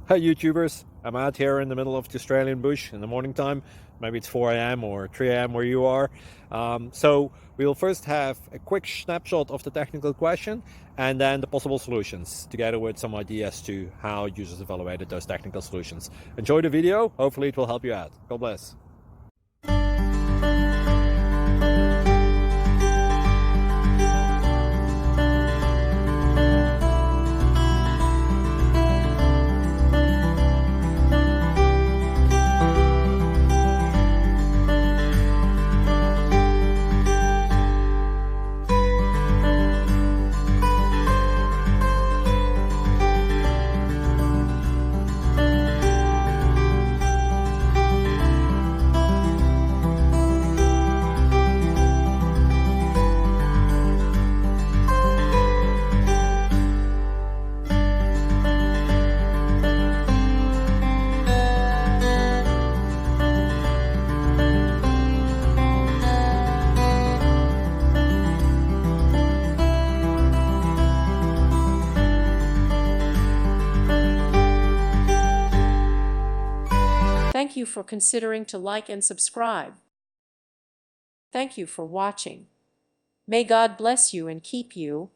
Hi YouTubers, I'm out here in the middle of the Australian bush in the morning time. Maybe it's 4 a.m. or 3 a.m. where you are. So we'll first have a quick snapshot of the technical question and then the possible solutions, together with some ideas to how users evaluated those technical solutions. Enjoy the video, hopefully it will help you out. God bless. Thank you for considering to like and subscribe. Thank you for watching. May God bless you and keep you.